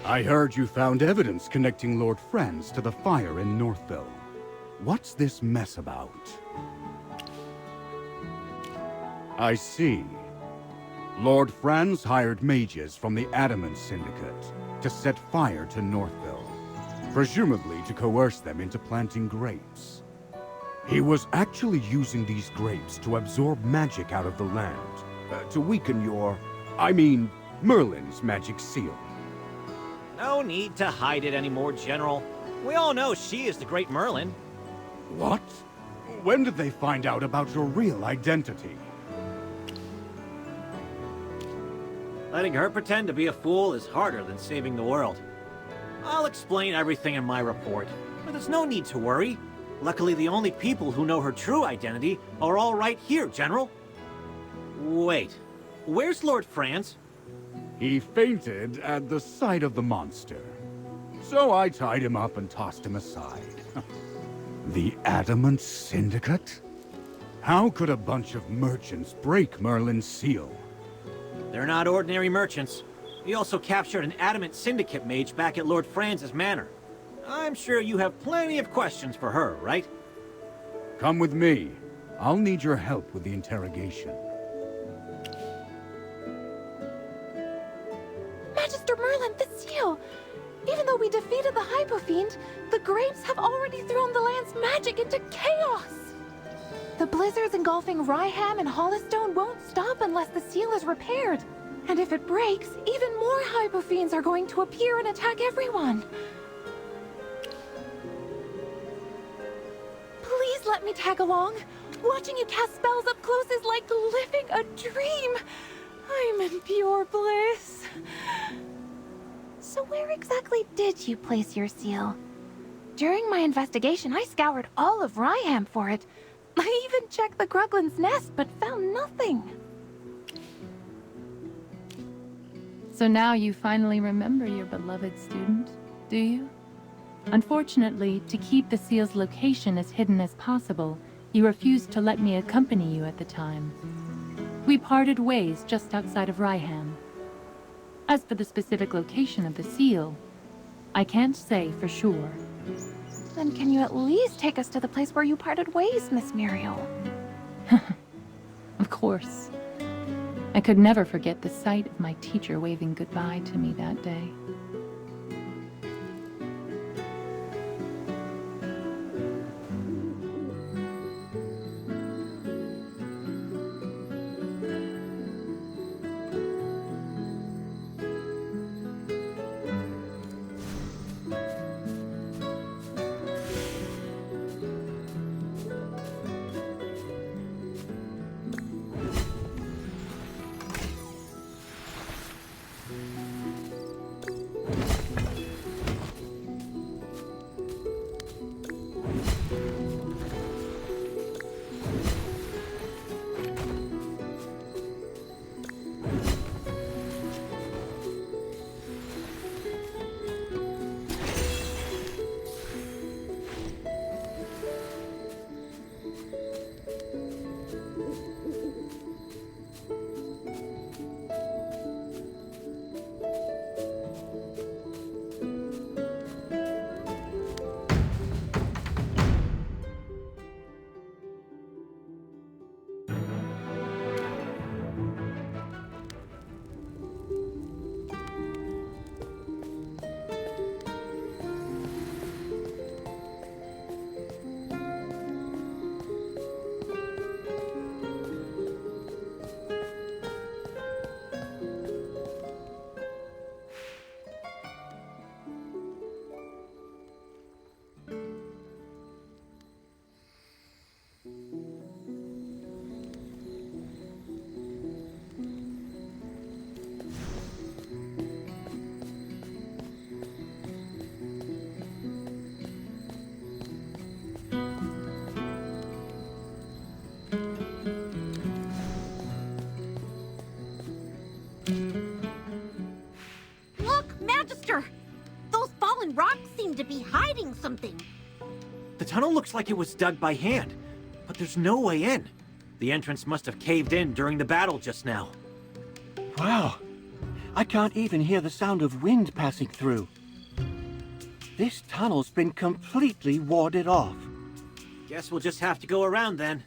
I heard you found evidence connecting Lord Franz to the fire in Northville. What's this mess about? I see. Lord Franz hired mages from the Adamant Syndicate to set fire to Northville, presumably to coerce them into planting grapes. He was actually using these grapes to absorb magic out of the land, to weaken Merlin's magic seal. No need to hide it anymore, General. We all know she is the great Merlin. What? When did they find out about your real identity? Letting her pretend to be a fool is harder than saving the world. I'll explain everything in my report, but there's no need to worry. Luckily, the only people who know her true identity are all right here, General. Wait, where's Lord Franz? He fainted at the sight of the monster. So I tied him up and tossed him aside. The Adamant Syndicate? How could a bunch of merchants break Merlin's seal? They're not ordinary merchants. We also captured an Adamant Syndicate mage back at Lord Franz's manor. I'm sure you have plenty of questions for her, right? Come with me. I'll need your help with the interrogation. Magister Merlin, the seal! Even though we defeated the Hypofiend, the grapes have already thrown the land's magic into chaos! The blizzards engulfing Ryeham and Hollystone won't stop unless the seal is repaired. And if it breaks, even more Hypofiends are going to appear and attack everyone. Please let me tag along. Watching you cast spells up close is like living a dream. I'm in pure bliss. So where exactly did you place your seal? During my investigation, I scoured all of Ryeham for it. I even checked the Gruglin's nest, but found nothing. So now you finally remember your beloved student, do you? Unfortunately, to keep the seal's location as hidden as possible, you refused to let me accompany you at the time. We parted ways just outside of Ryeham. As for the specific location of the seal, I can't say for sure. Then can you at least take us to the place where you parted ways, Miss Muriel? Of course. I could never forget the sight of my teacher waving goodbye to me that day. To be hiding something. The tunnel looks like it was dug by hand, but there's no way in. The entrance must have caved in during the battle just now. Wow. I can't even hear the sound of wind passing through. This tunnel's been completely warded off. Guess we'll just have to go around then.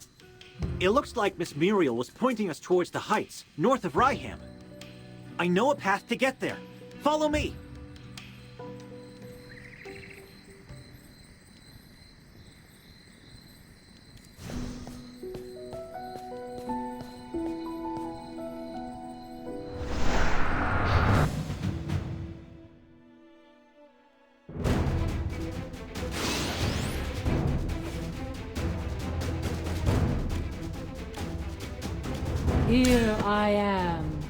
It looks like Miss Muriel was pointing us towards the heights, north of Ryeham. I know a path to get there. Follow me! Here I am.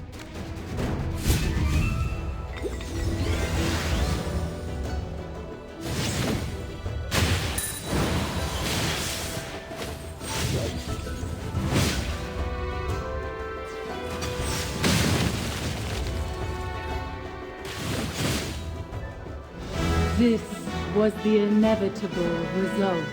This was the inevitable result.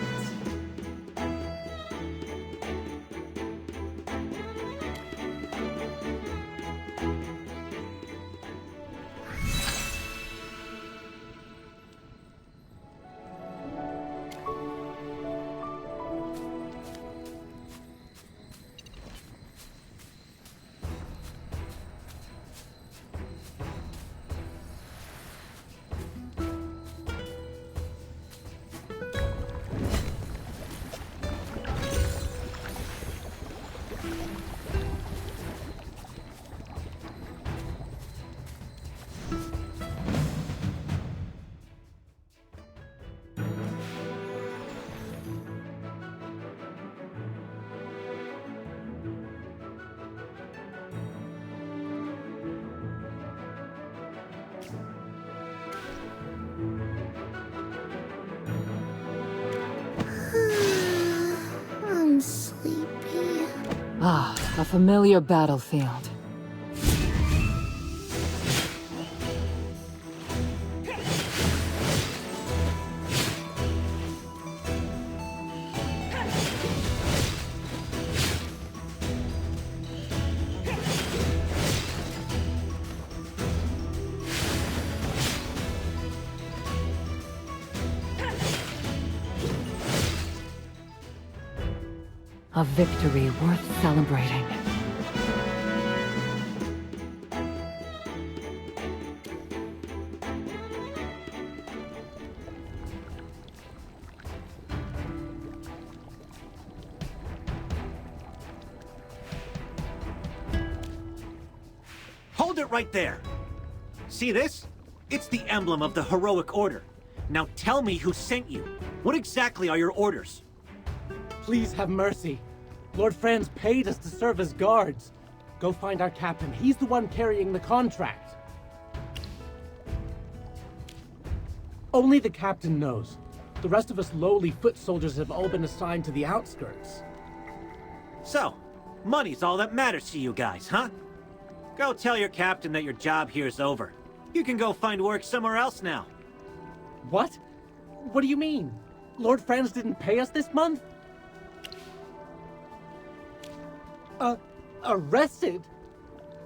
I'm sleepy. Ah, a familiar battlefield. A victory worth celebrating. Hold it right there! See this? It's the emblem of the heroic order. Now tell me who sent you. What exactly are your orders? Please have mercy. Lord Franz paid us to serve as guards. Go find our captain. He's the one carrying the contract. Only the captain knows. The rest of us lowly foot soldiers have all been assigned to the outskirts. So, money's all that matters to you guys, huh? Go tell your captain that your job here's over. You can go find work somewhere else now. What? What do you mean? Lord Franz didn't pay us this month? Arrested?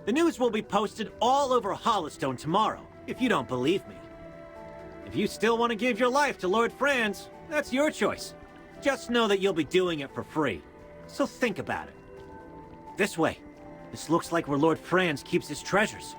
The news will be posted all over Hollowstone tomorrow, if you don't believe me. If you still want to give your life to Lord Franz, that's your choice. Just know that you'll be doing it for free. So think about it. This way. This looks like where Lord Franz keeps his treasures.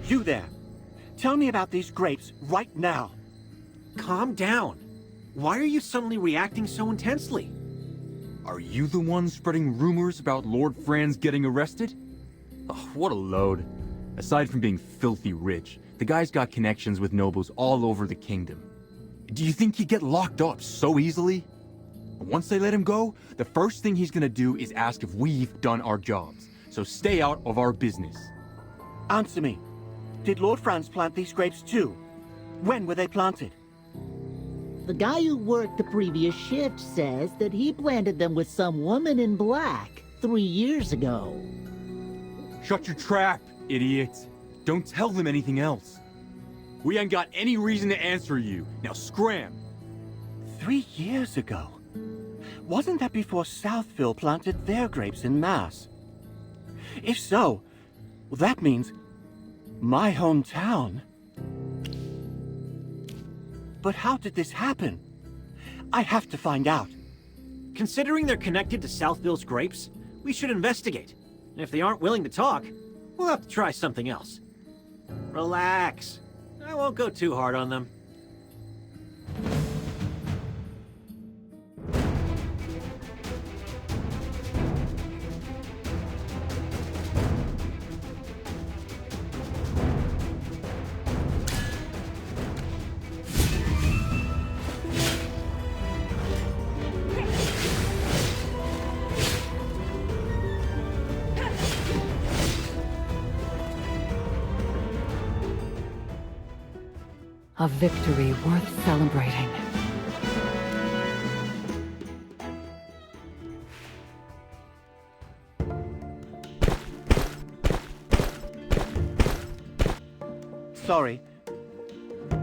You there. Tell me about these grapes right now. Calm down. Why are you suddenly reacting so intensely? Are you the one spreading rumors about Lord Franz getting arrested? Oh, what a load. Aside from being filthy rich, the guy's got connections with nobles all over the kingdom. Do you think he'd get locked up so easily? Once they let him go, the first thing he's gonna do is ask if we've done our jobs. So stay out of our business. Answer me. Did Lord Franz plant these grapes too? When were they planted? The guy who worked the previous shift says that he planted them with some woman in black 3 years ago. Shut your trap, idiot. Don't tell them anything else. We ain't got any reason to answer you. Now scram. 3 years ago? Wasn't that before Southville planted their grapes en masse? If so, well, that means my hometown. But how did this happen? I have to find out. Considering they're connected to Southville's grapes, we should investigate. And if they aren't willing to talk, we'll have to try something else. Relax. I won't go too hard on them. A victory worth celebrating. Sorry.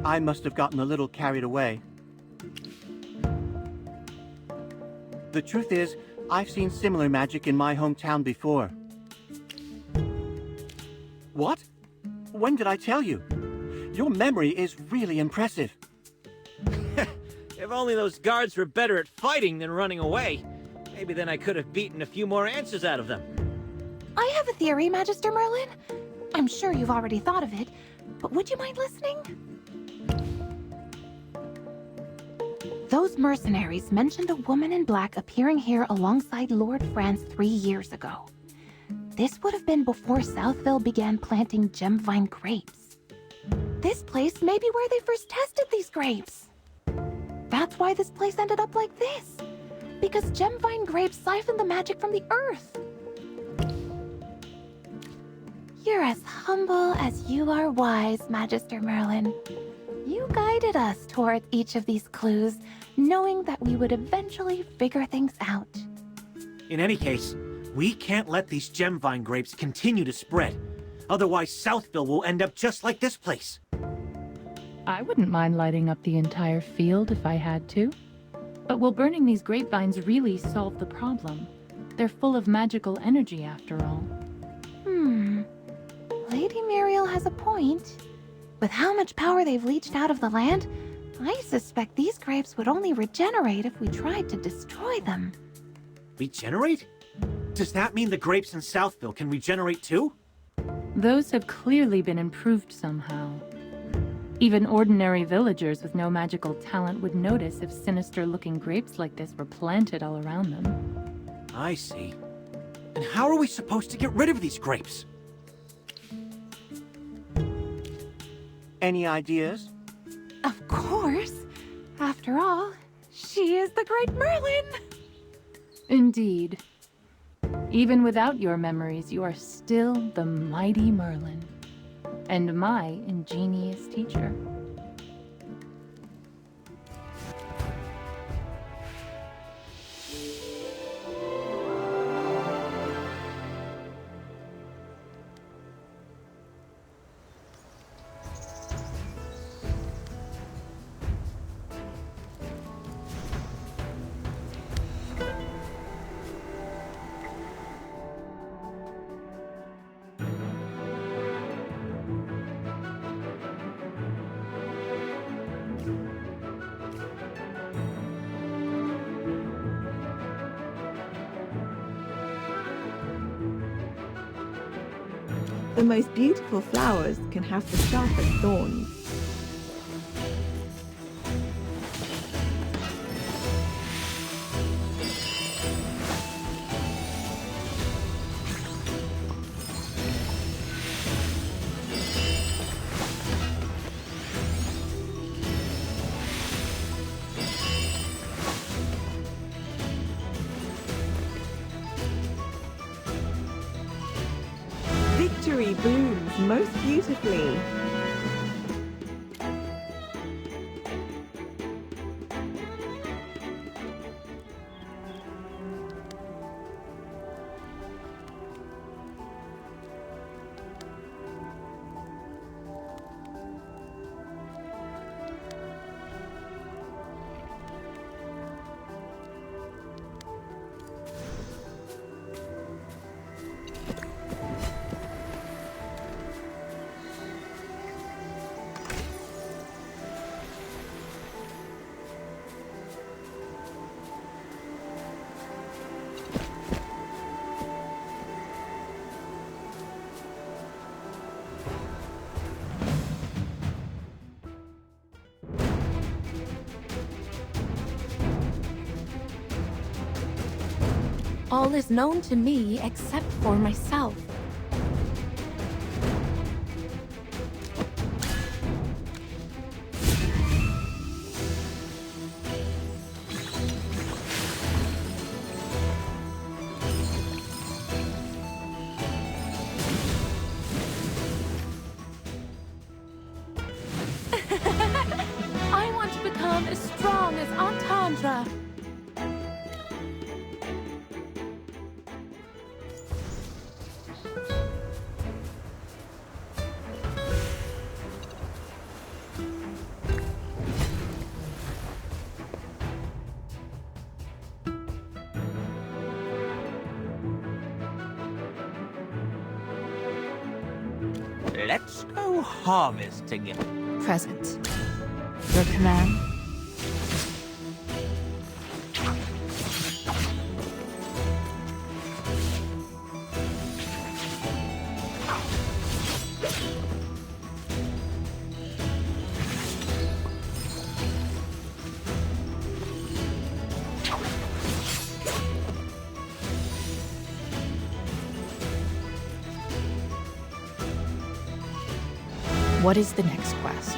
I must have gotten a little carried away. The truth is, I've seen similar magic in my hometown before. What? When did I tell you? Your memory is really impressive. If only those guards were better at fighting than running away. Maybe then I could have beaten a few more answers out of them. I have a theory, Magister Merlin. I'm sure you've already thought of it, but would you mind listening? Those mercenaries mentioned a woman in black appearing here alongside Lord Franz 3 years ago. This would have been before Southville began planting gemvine grapes. This place may be where they first tested these grapes. That's why this place ended up like this. Because gemvine grapes siphon the magic from the earth. You're as humble as you are wise, Magister Merlin. You guided us towards each of these clues, knowing that we would eventually figure things out. In any case, we can't let these gemvine grapes continue to spread. Otherwise, Southville will end up just like this place. I wouldn't mind lighting up the entire field if I had to. But will burning these grapevines really solve the problem? They're full of magical energy after all. Lady Muriel has a point. With how much power they've leached out of the land, I suspect these grapes would only regenerate if we tried to destroy them. Regenerate? Does that mean the grapes in Southville can regenerate too? Those have clearly been improved somehow. Even ordinary villagers with no magical talent would notice if sinister-looking grapes like this were planted all around them. I see. And how are we supposed to get rid of these grapes? Any ideas? Of course. After all, she is the great Merlin. Indeed. Even without your memories, you are still the mighty Merlin. And my ingenious teacher. The most beautiful flowers can have the sharpest thorns. victory blooms most beautifully. All is known to me except for myself. I want to become as strong as Entendre. Let's go harvesting. Present. Your command? What is the next quest?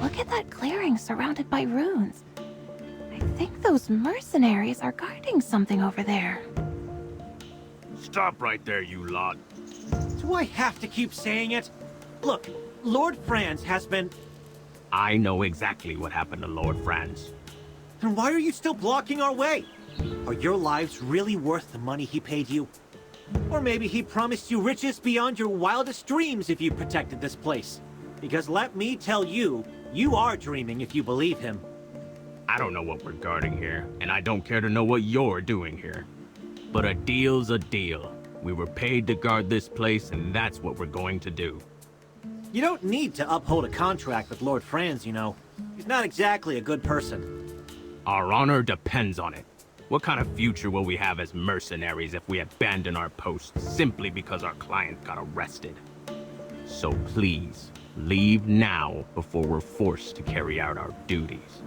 Look at that clearing surrounded by ruins. I think those mercenaries are guarding something over there. Stop right there, you lot. Do I have to keep saying it? Look, Lord Franz has been... I know exactly what happened to Lord Franz. Then why are you still blocking our way? Are your lives really worth the money he paid you? Or maybe he promised you riches beyond your wildest dreams if you protected this place. Because let me tell you, you are dreaming if you believe him. I don't know what we're guarding here, and I don't care to know what you're doing here. But a deal's a deal. We were paid to guard this place, and that's what we're going to do. You don't need to uphold a contract with Lord Franz, you know. He's not exactly a good person. Our honor depends on it. What kind of future will we have as mercenaries if we abandon our posts simply because our client got arrested? So please, leave now before we're forced to carry out our duties.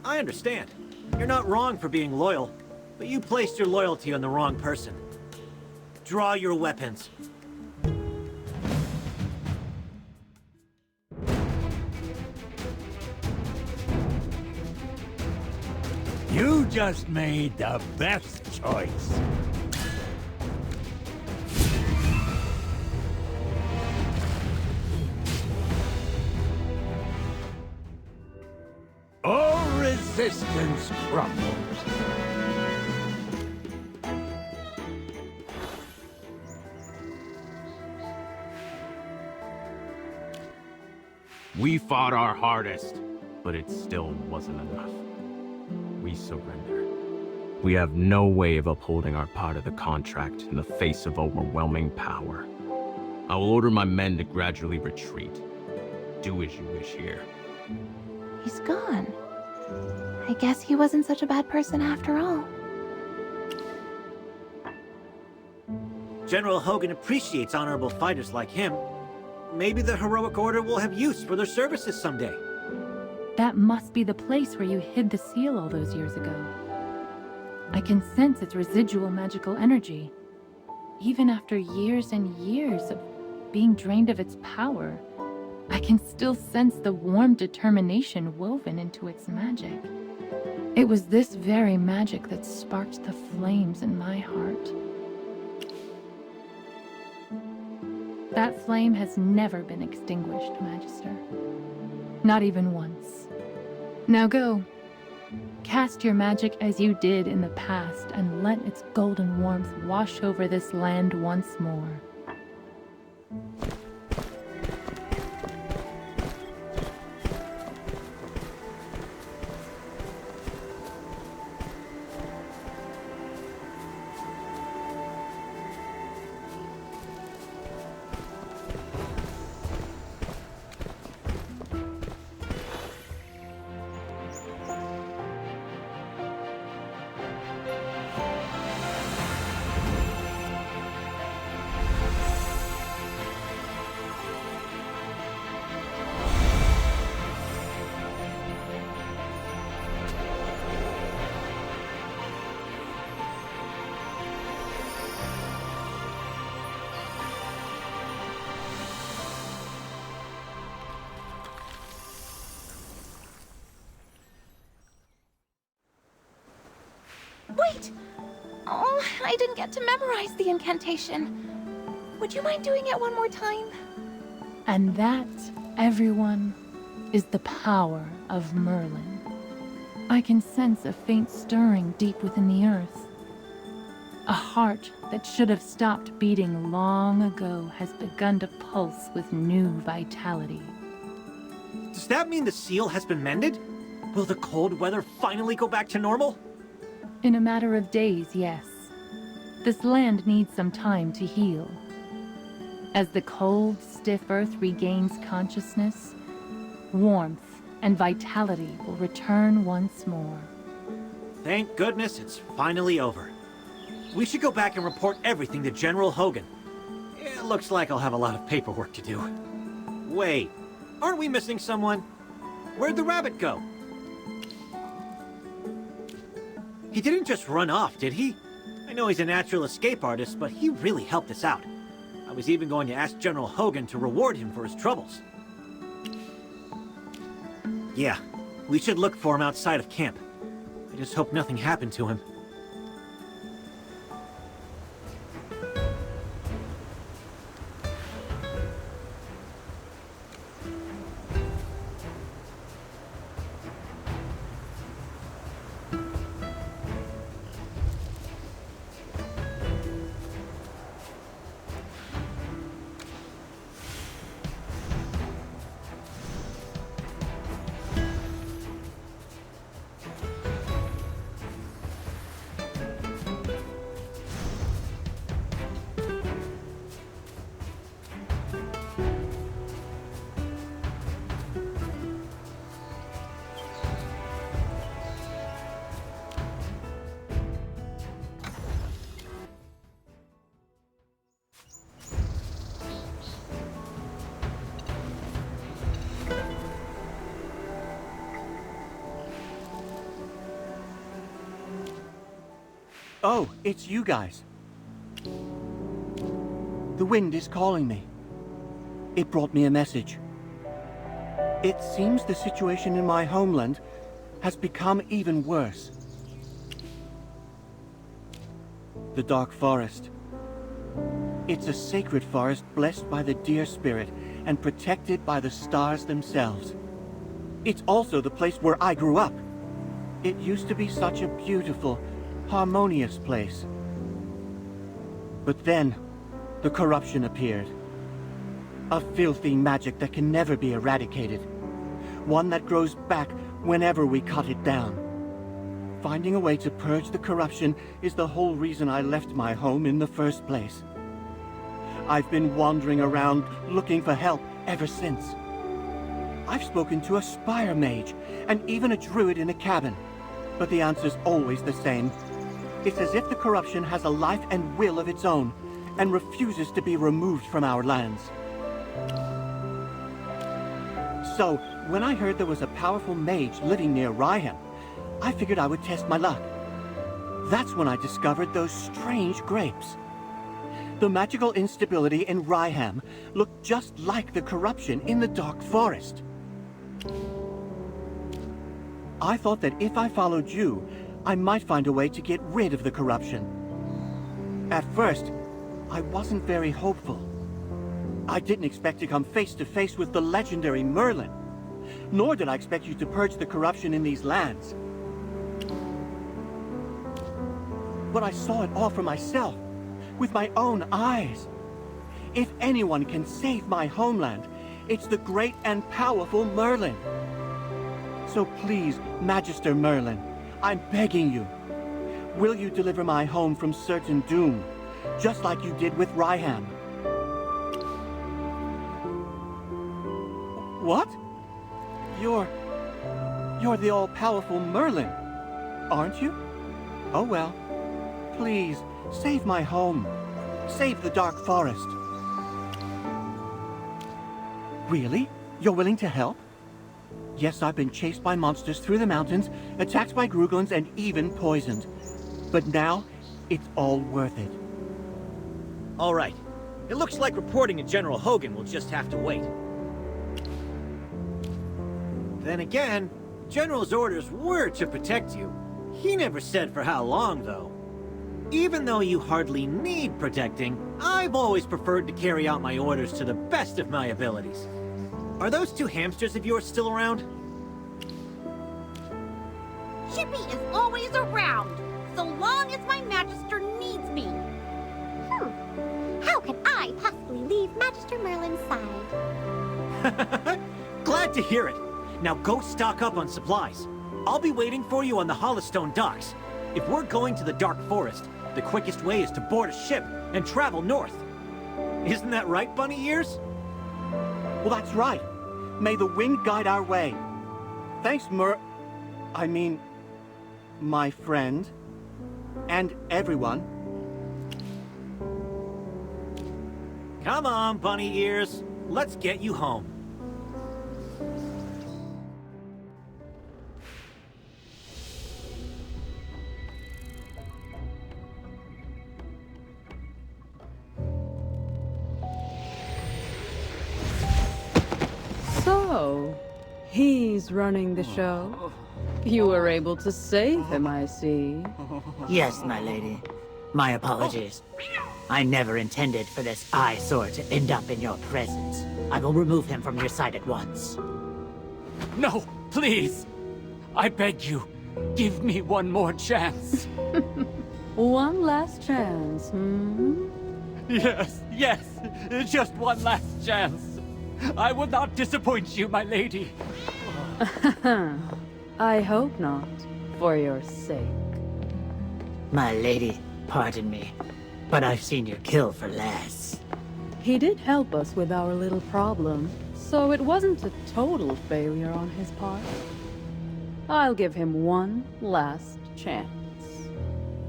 I understand. You're not wrong for being loyal, but you placed your loyalty on the wrong person. Draw your weapons. You just made the best choice. All resistance crumbles. We fought our hardest, but it still wasn't enough. We surrender. We have no way of upholding our part of the contract in the face of overwhelming power. I will order my men to gradually retreat. Do as you wish here. He's gone. I guess he wasn't such a bad person after all. General Hogan appreciates honorable fighters like him. Maybe the Heroic Order will have use for their services someday. That must be the place where you hid the seal all those years ago. I can sense its residual magical energy. Even after years and years of being drained of its power, I can still sense the warm determination woven into its magic. It was this very magic that sparked the flames in my heart. That flame has never been extinguished, Magister. Not even once. Now go. Cast your magic as you did in the past and let its golden warmth wash over this land once more. Wait! Oh, I didn't get to memorize the incantation. Would you mind doing it one more time? And that, everyone, is the power of Merlin. I can sense a faint stirring deep within the earth. A heart that should have stopped beating long ago has begun to pulse with new vitality. Does that mean the seal has been mended? Will the cold weather finally go back to normal? In a matter of days, yes. This land needs some time to heal. As the cold, stiff earth regains consciousness, warmth and vitality will return once more. Thank goodness it's finally over. We should go back and report everything to General Hogan. It looks like I'll have a lot of paperwork to do. Wait, aren't we missing someone? Where'd the rabbit go? He didn't just run off, did he? I know he's a natural escape artist, but he really helped us out. I was even going to ask General Hogan to reward him for his troubles. Yeah, we should look for him outside of camp. I just hope nothing happened to him. Oh, it's you guys. The wind is calling me. It brought me a message. It seems the situation in my homeland has become even worse. The Dark Forest. It's a sacred forest blessed by the deer spirit and protected by the stars themselves. It's also the place where I grew up. It used to be such a beautiful, harmonious place. But then, the corruption appeared. A filthy magic that can never be eradicated. One that grows back whenever we cut it down. Finding a way to purge the corruption is the whole reason I left my home in the first place. I've been wandering around looking for help ever since. I've spoken to a spire mage and even a druid in a cabin, but the answer's always the same. It's as if the corruption has a life and will of its own and refuses to be removed from our lands. So, when I heard there was a powerful mage living near Ryeham, I figured I would test my luck. That's when I discovered those strange grapes. The magical instability in Ryeham looked just like the corruption in the Dark Forest. I thought that if I followed you, I might find a way to get rid of the corruption. At first, I wasn't very hopeful. I didn't expect to come face to face with the legendary Merlin, nor did I expect you to purge the corruption in these lands. But I saw it all for myself, with my own eyes. If anyone can save my homeland, it's the great and powerful Merlin. So please, Magister Merlin, I'm begging you, will you deliver my home from certain doom, just like you did with Ryeham? What? You're the all-powerful Merlin, aren't you? Oh well. Please, save my home. Save the Dark Forest. Really? You're willing to help? Yes, I've been chased by monsters through the mountains, attacked by Gruglins, and even poisoned. But now, it's all worth it. All right. It looks like reporting to General Hogan will just have to wait. Then again, General's orders were to protect you. He never said for how long, though. Even though you hardly need protecting, I've always preferred to carry out my orders to the best of my abilities. Are those two hamsters of yours still around? Chippy is always around, so long as my Magister needs me. How can I possibly leave Magister Merlin's side? Glad to hear it. Now go stock up on supplies. I'll be waiting for you on the Hollowstone docks. If we're going to the Dark Forest, the quickest way is to board a ship and travel north. Isn't that right, Bunny Ears? Well, that's right. May the wind guide our way. Thanks, my friend. And everyone. Come on, Bunny Ears. Let's get you home. So, he's running the show. You were able to save him, I see. Yes, my lady. My apologies. I never intended for this eyesore to end up in your presence. I will remove him from your sight at once. No, please! I beg you, give me one more chance. One last chance, hmm? Yes, just one last chance. I will not disappoint you, my lady. I hope not, for your sake. My lady, pardon me, but I've seen you kill for less. He did help us with our little problem, so it wasn't a total failure on his part. I'll give him one last chance.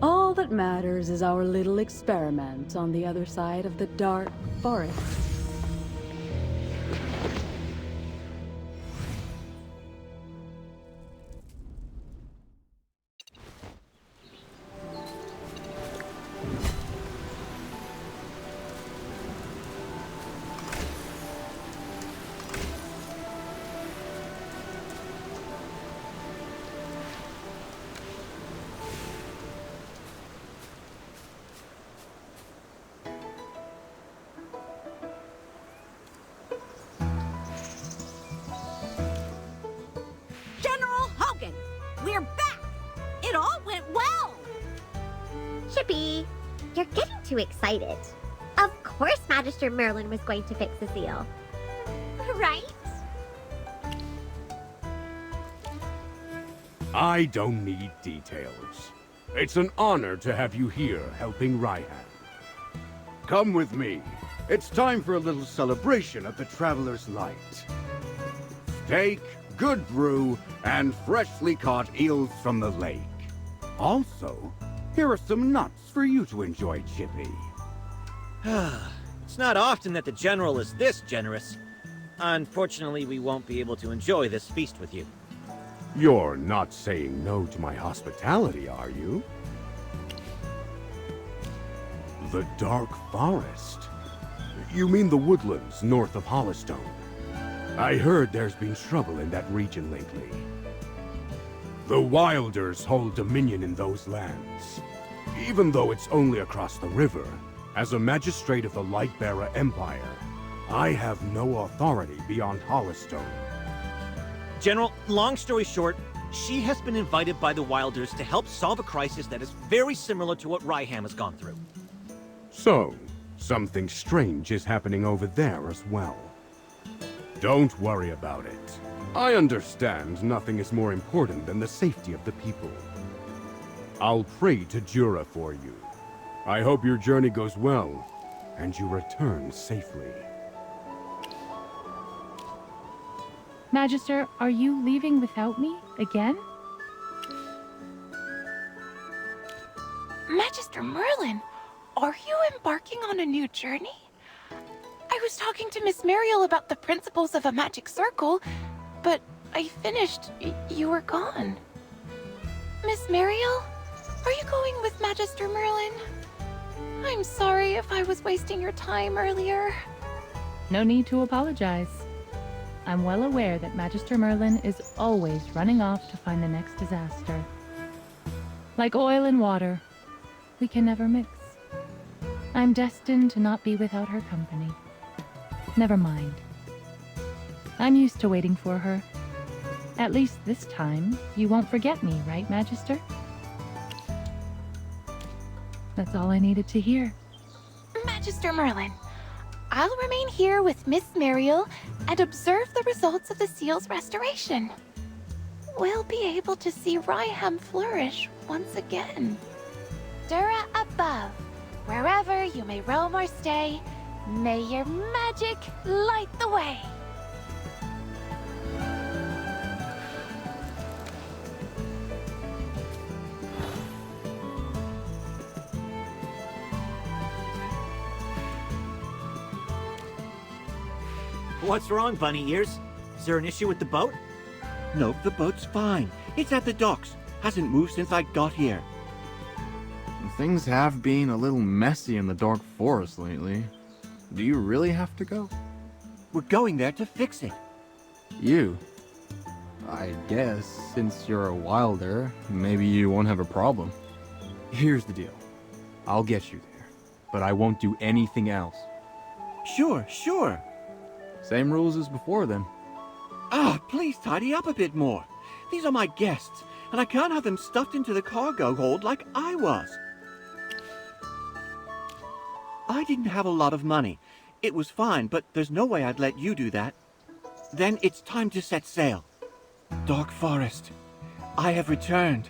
All that matters is our little experiment on the other side of the Dark Forest. We're back! It all went well! Chippy, you're getting too excited. Of course Magister Merlin was going to fix the seal. Right? I don't need details. It's an honor to have you here helping Ryeham. Come with me. It's time for a little celebration of the Traveler's Light. Steak, good brew, and freshly caught eels from the lake. Also, here are some nuts for you to enjoy, Chippy. It's not often that the General is this generous. Unfortunately, we won't be able to enjoy this feast with you. You're not saying no to my hospitality, are you? The Dark Forest? You mean the woodlands north of Hollowstone? I heard there's been trouble in that region lately. The Wilders hold dominion in those lands. Even though it's only across the river, as a magistrate of the Lightbearer Empire, I have no authority beyond Hollowstone. General, long story short, she has been invited by the Wilders to help solve a crisis that is very similar to what Ryeham has gone through. So, something strange is happening over there as well. Don't worry about it. I understand nothing is more important than the safety of the people. I'll pray to Jura for you. I hope your journey goes well, and you return safely. Magister, are you leaving without me again? Magister Merlin, are you embarking on a new journey? I was talking to Miss Muriel about the principles of a magic circle, but I finished. You were gone. Miss Muriel, are you going with Magister Merlin? I'm sorry if I was wasting your time earlier. No need to apologize. I'm well aware that Magister Merlin is always running off to find the next disaster. Like oil and water, we can never mix. I'm destined to not be without her company. Never mind. I'm used to waiting for her. At least this time, you won't forget me, right, Magister? That's all I needed to hear. Magister Merlin, I'll remain here with Miss Muriel and observe the results of the seal's restoration. We'll be able to see Ryeham flourish once again. Dura above, wherever you may roam or stay, may your magic light the way. What's wrong, Bunny Ears? Is there an issue with the boat? Nope, the boat's fine. It's at the docks. Hasn't moved since I got here. Things have been a little messy in the Dark Forest lately. Do you really have to go? We're going there to fix it. You? I guess, since you're a wilder, maybe you won't have a problem. Here's the deal. I'll get you there, but I won't do anything else. Sure, sure. Same rules as before, then. Ah, please tidy up a bit more. These are my guests, and I can't have them stuffed into the cargo hold like I was. I didn't have a lot of money. It was fine, but there's no way I'd let you do that. Then it's time to set sail. Dark Forest, I have returned.